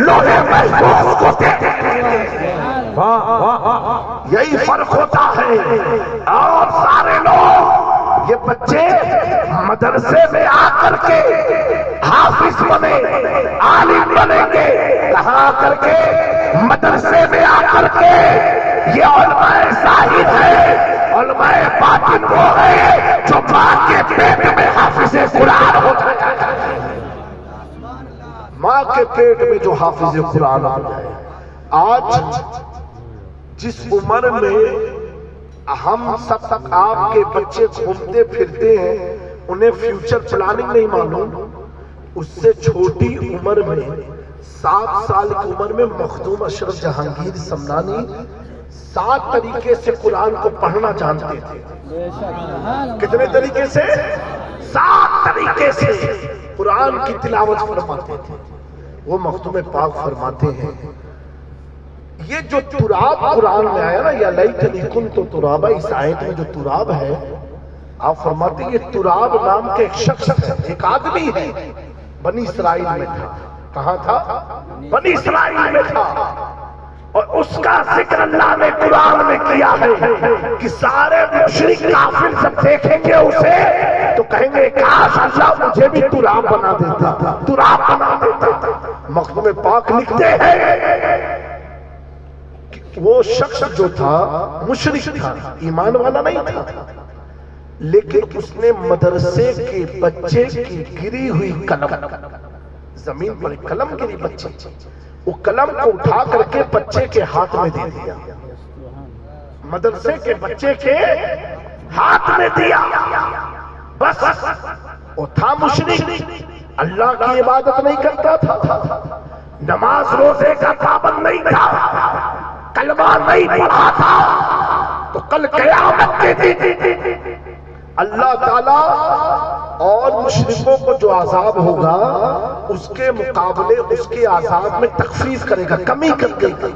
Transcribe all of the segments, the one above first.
لوہے محفوظ کو دیکھیں گے۔ یہی فرق ہوتا ہے۔ اور سارے لوگ، یہ بچے مدرسے میں آ کر کے حافظ بنے، عالم بنیں گے، کہاں آ کر کے؟ مدرسے میں آ کر کے۔ یہ علماء ظاہر ہے، علماء باطن وہ ہے جو ماں کے پیٹ میں حافظ قرآن ہو جائے، ماں کے پیٹ میں جو حافظ قرآن ہو جائے۔ آج جس عمر میں ہم سب تک آپ کے بچے گھومتے پھرتے ہیں، انہیں فیوچر پلاننگ نہیں معلوم، اس سے چھوٹی عمر میں 7 سال کی عمر میں مخدوم اشرف جہانگیر سمنانی 7 طریقے سے قرآن کو پڑھنا جانتے تھے۔ کتنے طریقے سے؟ 7 طریقے سے قرآن کی تلاوت فرماتے تھے۔ وہ مخدوم پاک فرماتے ہیں، یہ جو تراب قرآن میں آیا نا، یا لیتنی کنت ترابا، اس آیت میں جو تراب ہے، آپ فرماتے ہیں یہ تراب نام کے ایک شخص ہے، ایک آدمی ہے، بنی اسرائیل میں تھا۔ کہاں تھا؟ بنی اسرائیل میں تھا۔ اور اس کا ذکر اللہ نے قرآن میں کیا ہے کہ سارے مشرک کافر جب دیکھیں گے اسے تو کہیں گے کاش اللہ مجھے بھی تراب بنا دیتا، تراب بنا دیتا۔ مخدوم پاک لکھتے ہیں کہ وہ شخص جو تھا مشرک تھا، ایمان والا نہیں تھا، لیکن اس نے مدرسے کے بچے کی گری ہوئی قلم، زمین پر ایک قلم گری بچے، وہ قلم کو اٹھا کر کے بچے کے ہاتھ میں دے دیا، مدرسے کے بچے کے ہاتھ میں دیا۔ بس وہ تھا مشرک، اللہ کی عبادت نہیں کرتا تھا، نماز روزے کا پابند نہیں تھا، کلمہ نہیں پڑھا تھا، تو کل قیامت کے دن اللہ تعالیٰ اور مشرکوں کو جو عذاب ہوگا اس کے مقابلے اس کے عذاب میں تخفیف کرے گا، کمی کر دے گا،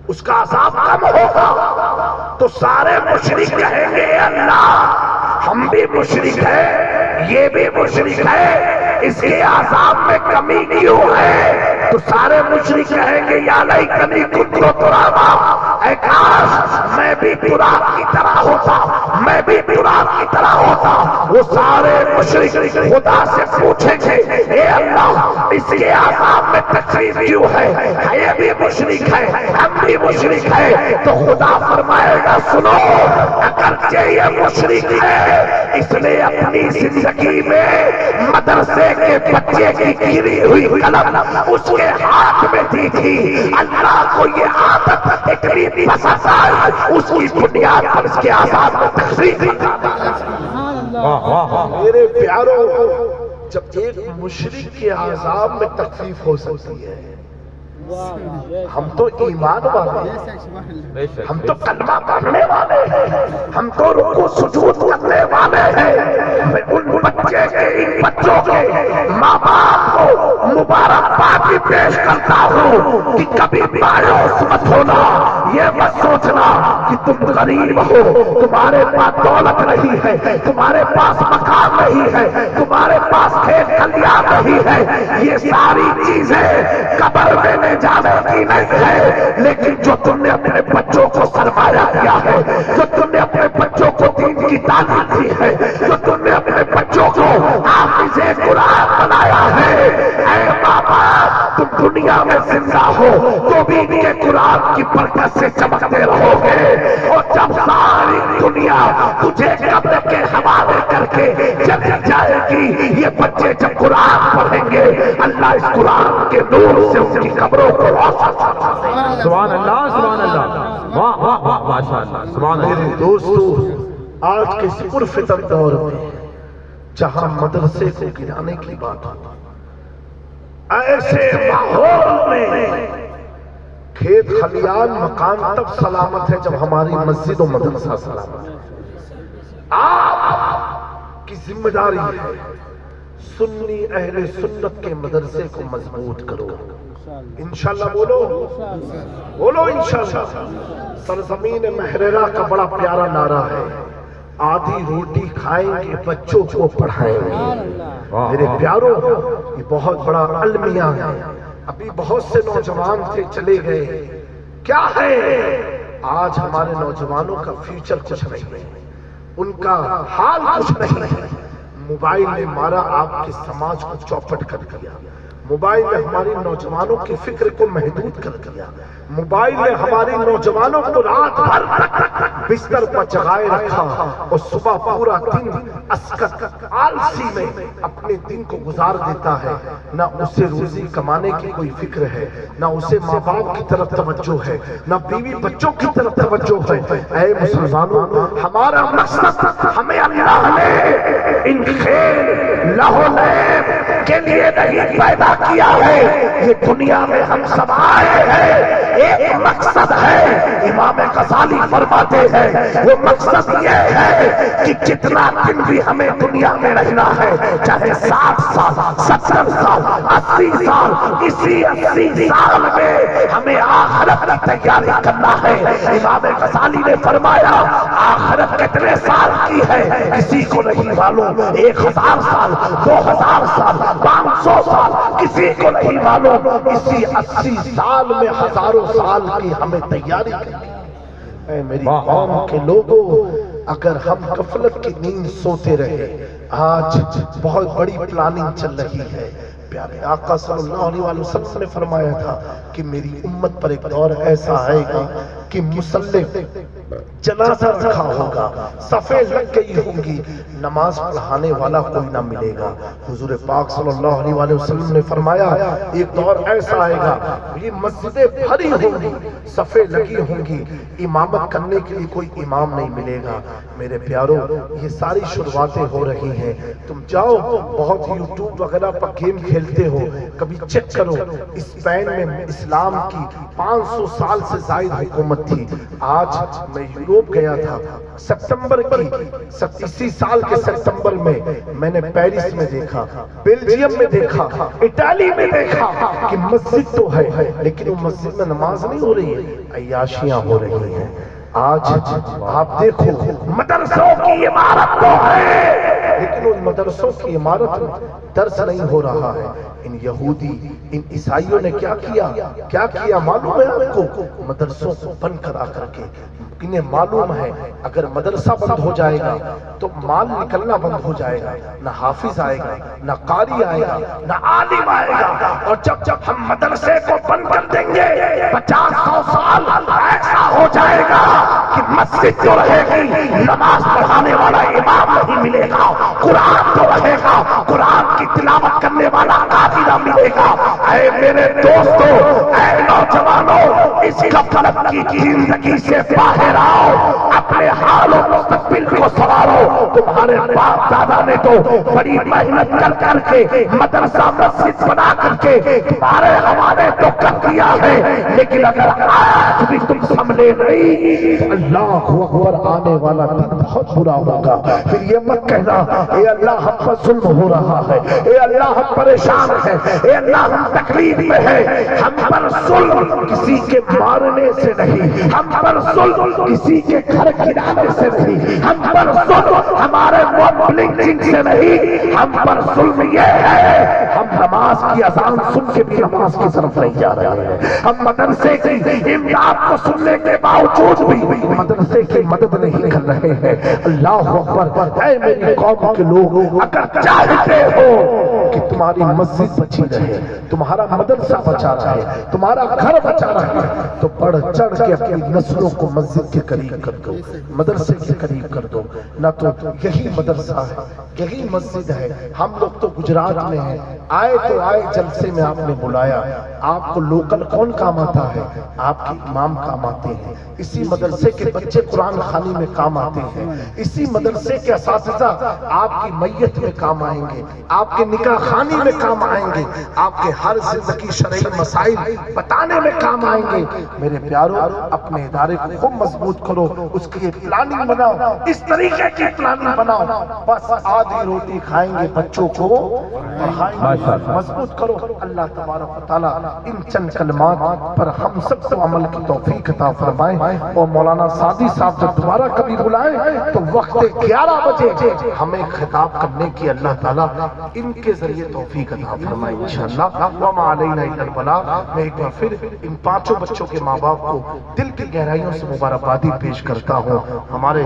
اس کا عذاب کم ہوگا۔ تو سارے مشرک کہیں گے اللہ ہم بھی مشرک ہیں، یہ بھی مشرک ہے، اس کے عذاب میں کمی کیوں ہے؟ تو سارے مشرک کہیں گے یا لیتنی کنت ترابا، اے کاش میں بھی تراب کی طرح ہوتا، میں بھی تراب کی طرح ہوتا۔ وہ سارے مشرک خدا سے پوچھیں گے اے اللہ اس کے عذاب میں تخفیف کیوں ہے؟ یہ بھی مشرک ہے، ہم بھی مشرک ہے۔ تو خدا فرمائے گا سنو، اگرچہ یہ مشرک ہے، اس نے اپنی زندگی میں مدرسے کے بچے کی گری ہوئی قلم اس کے ہاتھ میں دی تھی، اللہ کو یہ عادت اتنی پسند آئی، اس کی بنیاد پر اس کے عذاب میں تخفیف کرتا۔ میرے پیاروں، جب ایک مشرک کے عذاب میں تخفیف ہو سکتی ہے، ہم تو ایمان والے ہیں، ہم تو کلمہ پڑھنے والے ہیں، ہم تو رکوع سجود کرنے والے ہیں۔ میں ان بچے کے، ان بچوں کے ماں باپ کو مبارکباد پیش کرتا ہوں کہ کبھی مایوس مت ہونا، یہ مت سوچنا کہ تم غریب ہو، تمہارے پاس دولت نہیں ہے، تمہارے پاس مکان نہیں ہے، تمہارے پاس کھیت کھلیان نہیں ہے، یہ ساری چیزیں قبر میں لے جانے کی نہیں ہے، لیکن جو تم نے اپنے بچوں کو سرمایہ دیا ہے، جو تم نے اپنے بچوں کو دین کی تعلیم دی ہے، جو تم نے اپنے بچوں کو حافظ قرآن بنایا ہے، اے ماں باپ تم دنیا میں زندہ ہو تو بھی ان کے قرآن کی برکت سے چمکتے رہو گے، اور جب ساری دنیا تجھے قبر کے حوالے کر کے چلی جائے گی، یہ بچے جب قرآن پڑھیں گے اللہ اس قرآن کے نور سے ان کی قبروں کو روشن کرے گا۔ سبحان اللہ، سبحان اللہ، واہ واہ واہ، ماشاء اللہ، سبحان اللہ۔ میرے دوستو، آج کے اس پرفتن دور میں جہاں مدرسے کو گرانے کی بات ہوتی، ایسے ماحول میں کھیت خلیان مکان تب سلامت ہے جب ہماری مسجد و مدرسہ سلامت ہے۔ آپ کی ذمہ داری ہے سنی اہل سنت کے مدرسے کو مضبوط کرو، انشاءاللہ بولو، بولو انشاءاللہ۔ سرزمین محررہ کا بڑا پیارا نعرہ ہے، آدھی روٹی کھائیں گے بچوں کو پڑھائیں گے۔ میرے پیاروں، یہ بہت بڑا المیہ ہے، ابھی بہت سے نوجوان تھے چلے گئے، کیا ہے آج ہمارے نوجوانوں کا فیوچر کچھ نہیں ہے، ان کا حال کچھ نہیں ہے۔ موبائل نے مارا آپ کے سماج کو چوپٹ کر دیا، موبائل نے ہماری نوجوانوں کی فکر کو محدود کر دیا، موبائل نے ہماری نوجوانوں کو رات بھر بستر پر جگائے رکھا اور صبح پورا دن اسکت آلسی میں اپنے دن کو گزار دیتا ہے۔ نہ اسے روزی کمانے کی کوئی فکر ہے، نہ اسے ماں باپ کی طرف توجہ ہے، نہ بیوی بچوں کی طرف توجہ ہے۔ اے مسلمانوں، ہمارا مقصد، ہمیں اللہ نے ان کھیل لہو لیب کے لیے نہیں پیدا کیا ہے، یہ دنیا میں ہم سب آئے ہیں ایک مقصد ہے۔ امام غزالی فرماتے ہیں وہ مقصد یہ ہے کہ جتنا دن بھی ہمیں دنیا میں رہنا ہے، چاہے 60 سال، 70 سال، 80 سال، اسی 80 سال میں ہمیں آخرت کی تیاری کرنا ہے۔ امام غزالی نے فرمایا آخرت کتنے سال کی ہے کسی کو نہیں معلوم، 1000 سال، 2000 سال، 500 سال، کسی کو نہیں معلوم۔ اسی 80 سال میں ہزاروں سال کی ہمیں تیاری کرنی ہے۔ اے میری قوم کے لوگوں، اگر ہم غفلت کی نیند سوتے رہے، آج بہت بڑی پلاننگ چل رہی ہے۔ پیارے آقا صلی اللہ علیہ وسلم نے فرمایا تھا کہ میری امت پر ایک دور ایسا آئے گا کہ مصلی جنازہ رکھا ہوگا، صفیں لگ گئی ہوں گی، نماز پڑھانے والا کوئی نہ ملے گا۔ حضور پاک صلی اللہ علیہ وسلم نے فرمایا ایک دور ایسا آئے گا یہ مسجدیں بھری ہوں گی، صفیں لگی ہوں گی، امامت کرنے کے لیے کوئی امام نہیں ملے گا۔ میرے پیاروں، یہ ساری شروعاتیں ہو رہی ہیں۔ تم جاؤ، بہت یوٹیوب وغیرہ پر گیم کھیلتے ہو، کبھی چیک کرو اسپین میں اسلام کی 500 سال سے زائد حکومت تھی۔ آج میں یوروپ گیا تھا ستمبر کی اسی سال کے ستمبر میں نے پیرس میں دیکھا، بیلجیم میں دیکھا، اٹالی میں دیکھا کہ مسجد تو ہے لیکن وہ مسجد میں نماز نہیں ہو رہی ہے، عیاشیاں ہو رہی ہیں۔ آج آپ دیکھو مدرسوں کی عمارت تو ہے لیکن ان مدرسوں کی عمارت میں درس نہیں ہو رہا ہے۔ ان یہودی، ان عیسائیوں نے کیا کیا معلوم ہے آپ کو؟ مدرسوں کو بند کرا کر کے، انہیں معلوم ہے اگر مدرسہ بند ہو جائے گا تو مال نکلنا بند ہو جائے گا، نہ حافظ آئے گا، نہ قاری آئے گا، نہ عالم آئے گا۔ اور جب ہم مدرسے کو بند کر دیں گے 50-100 سال ایسا ہو جائے گا کہ مسجد تو رہے گی، نماز پڑھانے والا امام نہیں ملے گا، قرآن تو رہے گا، قرآن کی تلاوت کرنے والا قاری نہ ملے گا۔ اے میرے دوستو، اے نوجوانوں، اس غفلت کی زندگی سے باہر آؤ، اپنے حال و مستقبل کو سنوارو۔ تمہارے باپ دادا نے تو بڑی محنت کر کے مدرسہ مسجد بنا کر کے تمہارے حوالے تو کر دیا ہے، لیکن اگر آج بھی تم سنبھلے نہیں، اللہ اکبر، آنے والا دن بہت برا ہوگا۔ پھر یہ مت کہنا اے اللہ ہم پر ظلم ہو رہا ہے، اے اللہ ہم پریشان ہیں، اے اللہ ہم تکلیف میں ہیں۔ ہم پر ظلم کسی کے مارنے سے نہیں، ہم پر ظلم کسی کے گھر گرانے سے نہیں، ہم پر ظلم ہمارے موت لنچنگ سے نہیں، ہم پر ظلم یہ ہے ہم نماز کی اذان سن کے بھی نماز کی طرف نہیں جا رہے ہیں، ہم مدرسے کی امداد کو سننے کے باوجود بھی مدرسے کی مدد نہیں کر رہے ہیں۔ اللہ اکبر۔ اے میری قوم کے لوگ، اگر چاہتے ہو کہ تمہاری مسجد بچی رہے، تمہارا مدرسہ بچا رہے، تمہارا گھر بچا رہے، تو بڑھ چڑھ کے اپنی نسلوں کو مسجد کے قریب کر دو، مدرسے کے قریب کر دو۔ نہ تو یہی مدرسہ ہے، یہی مسجد ہے۔ ہم لوگ تو گجرات میں ہیں، آئے تو آئے جلسے میں آپ نے بلایا، آپ کو لوکل کون کام آتا ہے؟ آپ کے امام کام آتے ہیں، اسی مدرسے کے بچے قرآن خوانی میں کام آتے ہیں، اسی مدرسے کے اساتذہ آپ کی میت میں کام آئیں گے، آپ کے نکاح خوانی میں کام آئیں گے، آپ کے ہر زندگی شرعی مسائل بتانے میں کام آئیں گے۔ میرے پیاروں اپنے ادارے کو خوب مضبوط کرو، اس کی ایک پلاننگ بناؤ، اس طریقے کی پلاننگ بناؤ، بس آدھی روٹی کھائیں گے بچوں کو پڑھائیں گے، مضبوط کرو۔ اللہ تبارک و تعالیٰ ان چند کلمات پر ہم سب کو عمل کی توفیق عطا فرمائے، اور مولانا سعدی صاحب جب دوبارہ کبھی بلائیں تو وقت 11 بجے ہمیں خطاب کرنے کی اللہ تعالیٰ ان کے ذریعے توفیق عطا فرمائے انشاءاللہ۔ وما علینا الا البلاغ۔ میں ایک بار پھر ان 5 بچوں کے ماں باپ کو دل کی گہرائیوں سے مبارکبادی پیش کرتا ہوں۔ ہمارے